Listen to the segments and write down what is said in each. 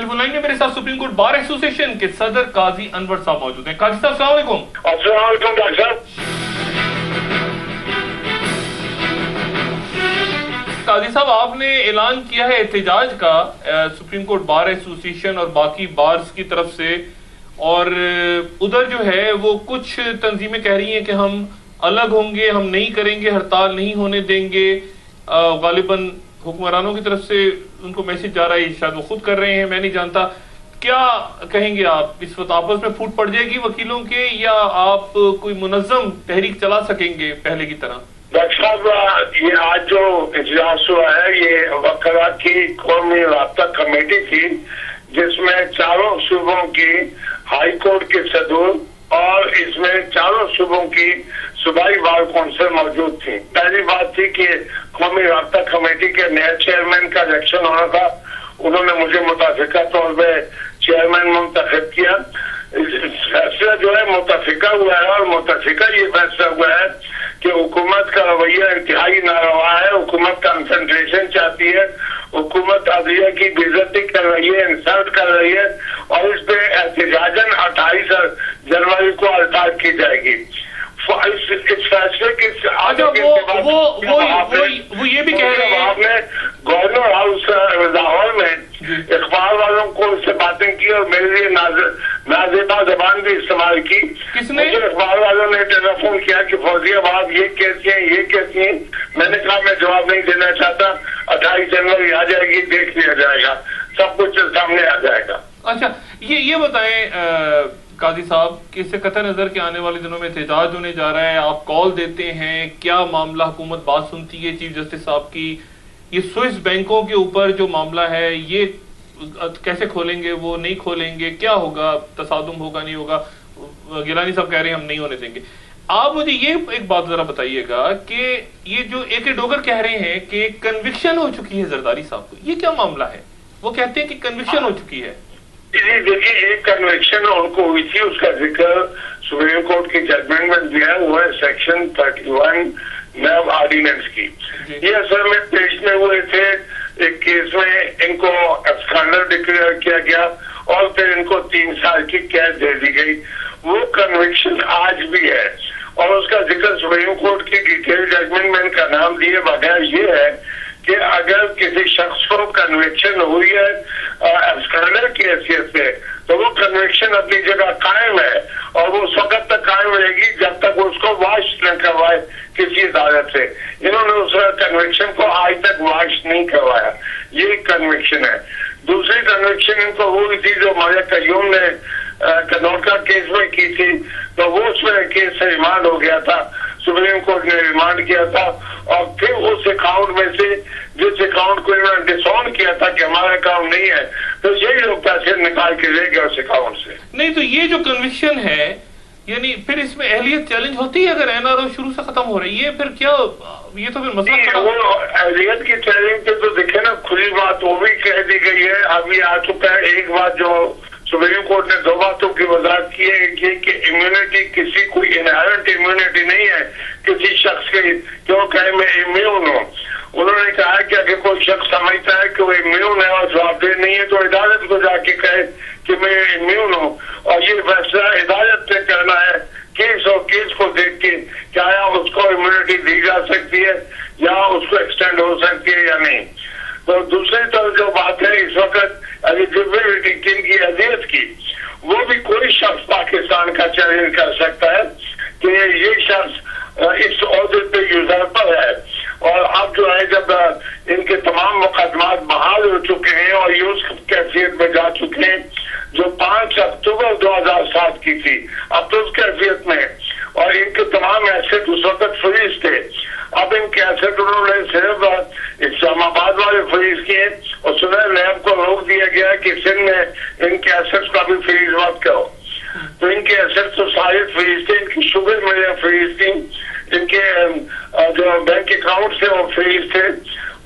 Telephone line में मेरे साथ सुप्रीम कोर्ट बार एसोसिएशन के सदर काजी अनवर साहब मौजूद हैं। काजी साहब अस्सलाम वालेकुम। अस्सलाम वालेकुम डॉक्टर साहब। काजी साहब, आपने ऐलान किया है एहतजाज का सुप्रीम कोर्ट बार एसोसिएशन और बाकी बार्स की तरफ से, और उधर जो है वो कुछ तंजीमें कह रही हैं कि हम अलग होंगे, हम नहीं करेंगे, हड़ताल नहीं होने देंगे। गालिबन हुक्मरानों की तरफ से उनको मैसेज जा रहा है, शायद वो खुद कर रहे हैं, मैं नहीं जानता। क्या कहेंगे आप? इस वक्त आपस में फूट पड़ जाएगी वकीलों के, या आप कोई मुनज़्ज़म तहरीक चला सकेंगे पहले की तरह? डॉक्टर साहब, ये आज जो इजलास हुआ है ये वकला की कौमी राब्ता कमेटी थी, जिसमें चारों सूबों की हाई कोर्ट के सदर और इसमें चारों सूबों की सूबाई बार कौंसिल मौजूद थी। पहली बात थी कि कौमी राब्ता कमेटी के नए चेयरमैन का इलेक्शन होना था। उन्होंने मुझे मुताफिका तौर पे चेयरमैन मुंतखब किया। फैसला जो है मुताफिका हुआ है, और मुताफिका ये फैसला हुआ है कि हुकूमत का रवैया इंतहाई नारवा है। हुकूमत कंसंट्रेशन चाहती है, हुकूमत अदलिया की बेइज्जती कर रही है, इंसल्ट कर रही है, और इस पे एहतजाजन 28 जनवरी को हड़ताल की जाएगी। इस फैसले के वो ये भी कह रहे हैं, आपने गवर्नर हाउस लाहौर में इखबार वालों को इससे बातें की और मेरे लिए नाजेबा जबान भी इस्तेमाल की। किसने? मुझे इखबार वालों ने टेलीफोन किया कि फौजिया बात ये कैसी है, ये कैसी है। मैंने कहा मैं जवाब नहीं देना चाहता, 28 जनवरी आ जाएगी, देख लिया जाएगा, सब कुछ सामने आ जाएगा। अच्छा, ये बताएं काजी साहब कि इससे कतई नजर के आने वाले दिनों में एहतजाज होने जा रहा है, आप कॉल देते हैं, क्या मामला? हुकूमत बात सुनती है चीफ जस्टिस साहब की? ये स्विस बैंकों के ऊपर जो मामला है ये कैसे खोलेंगे, वो नहीं खोलेंगे, क्या होगा? तसादुम होगा, नहीं होगा? गिलानी साहब कह रहे हैं हम नहीं होने देंगे। आप मुझे ये एक बात जरा बताइएगा कि ये जो एक डोगर कह रहे हैं कि कन्विक्शन हो चुकी है जरदारी साहब को, ये क्या मामला है? वो कहते हैं कि कन्विक्शन हो चुकी है। देखिए, एक कन्विक्शन उनको हुई थी, उसका जिक्र सुप्रीम कोर्ट की जजमेंट में दिया है, वो है सेक्शन 31 नैब ऑर्डिनेंस की। ये असल में पेश में हुए थे एक केस में, इनको एब्सकॉन्डर डिक्लेयर किया गया और फिर इनको 3 साल की कैद दे दी गई। वो कन्विक्शन आज भी है, और उसका जिक्र सुप्रीम कोर्ट की डिटेल जजमेंट में इनका नाम दिए बगैर ये है कि अगर किसी शख्स को कन्विक्शन हुई है एब्सकॉन्डर की हैसियत से, तो वो कन्विक्शन अपनी जगह कायम है, और वो उस वक्त तक कायम रहेगी जब तक उसको वाश न करवाए किसी अदालत से। इन्होंने उस कन्विक्शन को आज तक वाश नहीं करवाया, ये कन्विक्शन है। दूसरी कन्विक्शन इनको हुई थी जो मलिक कयूम ने कनौर का केस में की थी, तो वो उसमें केस से रिमांड हो गया था, सुप्रीम कोर्ट ने रिमांड किया था, और फिर उस अकाउंट में से जिस अकाउंट को इन्होंने डिसऑन किया था कि हमारा अकाउंट नहीं है, तो यही लोग पैसे निकाल के ले गए उस अकाउंट से। नहीं, तो ये जो कन्विक्शन है, यानी फिर इसमें अहलियत चैलेंज होती है अगर एनआरओ शुरू से खत्म हो रही है, फिर क्या? ये तो फिर मसला वो अहलियत की चैलेंज पे तो देखे ना, खुली बात वो भी कह दी गई है, अभी आ चुका है। एक बात जो सुप्रीम कोर्ट ने 2 बातों की वजाहत की है कि इम्यूनिटी किसी कोई इनहेरेंट इम्यूनिटी नहीं है किसी शख्स की, क्यों कहे मैं इम्यून हूँ। उन्होंने कहा कि अगर कोई शख्स समझता है कि वो इम्यून है और जवाबदेह नहीं है, तो अदालत को जाके कहे कि मैं इम्यून हूँ, और ये फैसला अदालत से करना है केस और केस को देख के, क्या उसको इम्यूनिटी दी जा सकती है या उसको एक्सटेंड हो सकती है या नहीं। तो दूसरी तरफ जो बात है इस वक्त एलिजिबिलिटी की अदियत की, वो भी कोई शख्स पाकिस्तान का चैलेंज कर सकता है कि ये शख्स इस ओहदे पे यूजर्पर है, और अब जो है जब इनके तमाम मुकदमात बहाल हो चुके हैं और ये उस कैफियत में जा चुके हैं जो 5 अक्टूबर 2007 की थी, अब तो उस कैफियत में, और इनके तमाम एसेट उस वक्त फ्रीज थे। अब इनके एसेट उन्होंने सिर्फ इस्लामाबाद वाले फ्रीज किए, और सुनहर लैब को रोक दिया गया कि सिंध में इनके एसेट्स का भी फ्रीज मत करो। तो इनके एसेट्स तो सारे फ्रीज थे, इनकी शुगर मिलें फ्रीज थी, इनके जो बैंक अकाउंट थे वो फ्रीज थे,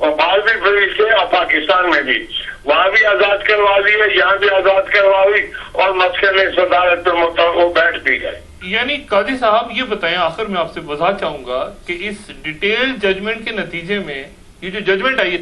और बाहर भी फ्रीज थे, और पाकिस्तान में भी, वहां भी आजाद करवा ली है, यहाँ भी आजाद करवा ली, और मसले इस अदालत पे वो बैठ भी गए। यानी काजी साहब ये बताएं, आखिर में आपसे वजह चाहूंगा कि इस डिटेल जजमेंट के नतीजे में ये जो जजमेंट आई है